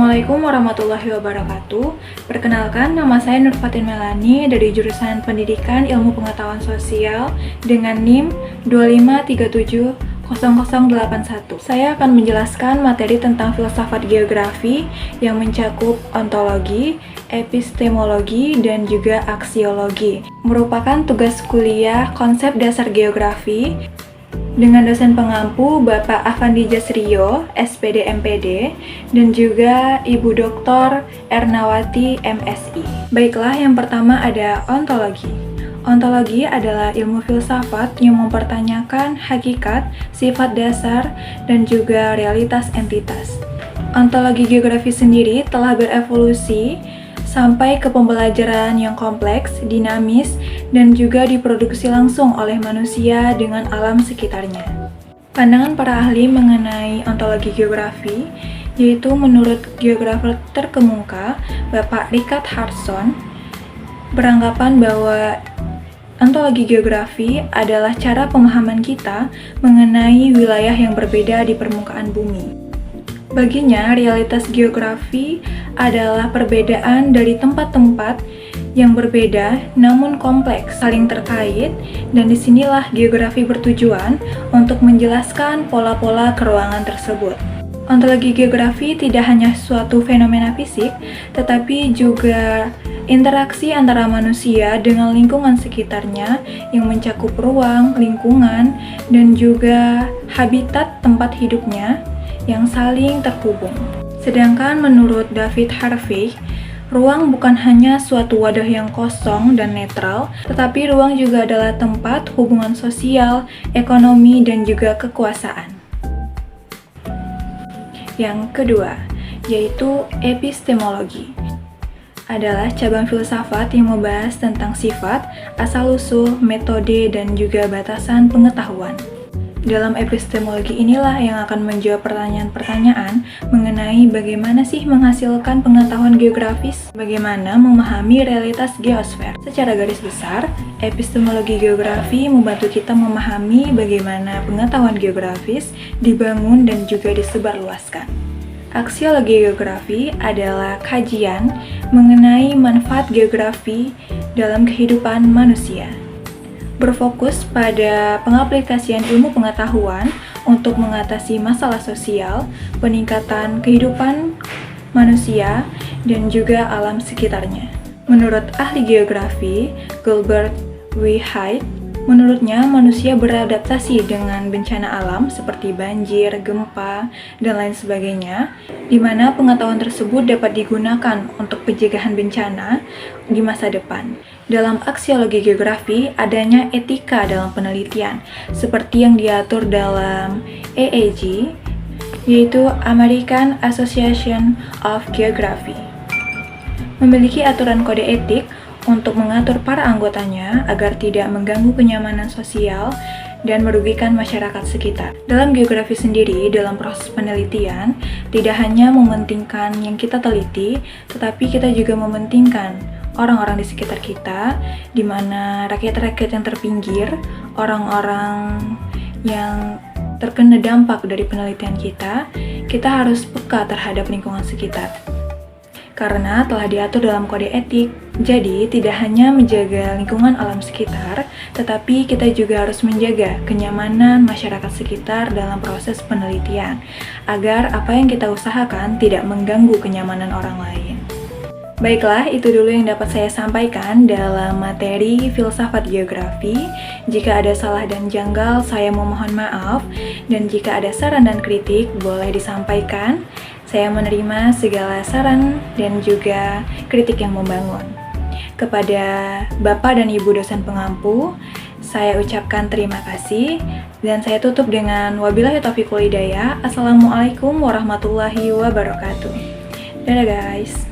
Assalamualaikum warahmatullahi wabarakatuh. Perkenalkan, nama saya Nurfatin Melani dari jurusan Pendidikan Ilmu Pengetahuan Sosial dengan NIM 253700081. Saya akan menjelaskan materi tentang filsafat geografi yang mencakup ontologi, epistemologi, dan juga aksiologi. Merupakan tugas kuliah konsep dasar geografi dengan dosen pengampu Bapak Afandi Jasrio, SPD MPD, dan juga Ibu Dr. Ernawati MSI. Baiklah, yang pertama ada ontologi. Ontologi adalah ilmu filsafat yang mempertanyakan hakikat, sifat dasar, dan juga realitas entitas. Ontologi geografi sendiri telah berevolusi sampai ke pembelajaran yang kompleks, dinamis, dan juga diproduksi langsung oleh manusia dengan alam sekitarnya. Pandangan para ahli mengenai ontologi geografi, yaitu menurut geografer terkemuka, Bapak Richard Harrison, beranggapan bahwa ontologi geografi adalah cara pemahaman kita mengenai wilayah yang berbeda di permukaan bumi. Baginya, realitas geografi adalah perbedaan dari tempat-tempat yang berbeda namun kompleks, saling terkait, dan disinilah geografi bertujuan untuk menjelaskan pola-pola keruangan tersebut. Ontologi geografi tidak hanya suatu fenomena fisik, tetapi juga interaksi antara manusia dengan lingkungan sekitarnya yang mencakup ruang, lingkungan, dan juga habitat tempat hidupnya yang saling terhubung. Sedangkan menurut David Harvey, ruang bukan hanya suatu wadah yang kosong dan netral, tetapi ruang juga adalah tempat hubungan sosial, ekonomi, dan juga kekuasaan. Yang kedua, yaitu epistemologi. Adalah cabang filsafat yang membahas tentang sifat, asal-usul, metode, dan juga batasan pengetahuan. Dalam epistemologi inilah yang akan menjawab pertanyaan-pertanyaan mengenai bagaimana sih menghasilkan pengetahuan geografis, bagaimana memahami realitas geosfer. Secara garis besar, epistemologi geografi membantu kita memahami bagaimana pengetahuan geografis dibangun dan juga disebarluaskan. Aksiologi geografi adalah kajian mengenai manfaat geografi dalam kehidupan manusia. Berfokus pada pengaplikasian ilmu pengetahuan untuk mengatasi masalah sosial, peningkatan kehidupan manusia, dan juga alam sekitarnya. Menurut ahli geografi, Gilbert W. Hyde, menurutnya manusia beradaptasi dengan bencana alam seperti banjir, gempa, dan lain sebagainya, di mana pengetahuan tersebut dapat digunakan untuk pencegahan bencana di masa depan. Dalam aksiologi geografi, adanya etika dalam penelitian, seperti yang diatur dalam AAG, yaitu American Association of Geography. Memiliki aturan kode etik untuk mengatur para anggotanya agar tidak mengganggu kenyamanan sosial dan merugikan masyarakat sekitar. Dalam geografi sendiri, dalam proses penelitian, tidak hanya mementingkan yang kita teliti, tetapi kita juga mementingkan orang-orang di sekitar kita, di mana rakyat-rakyat yang terpinggir, orang-orang yang terkena dampak dari penelitian kita harus peka terhadap lingkungan sekitar. Karena telah diatur dalam kode etik, jadi tidak hanya menjaga lingkungan alam sekitar, tetapi kita juga harus menjaga kenyamanan masyarakat sekitar dalam proses penelitian, agar apa yang kita usahakan tidak mengganggu kenyamanan orang lain. Baiklah, itu dulu yang dapat saya sampaikan dalam materi filsafat geografi. Jika ada salah dan janggal, saya memohon maaf. Dan jika ada saran dan kritik, boleh disampaikan. Saya menerima segala saran dan juga kritik yang membangun. Kepada Bapak dan Ibu dosen pengampu, saya ucapkan terima kasih. Dan saya tutup dengan wabillahi taufiq wal hidayah. Assalamualaikum warahmatullahi wabarakatuh. Dadah guys.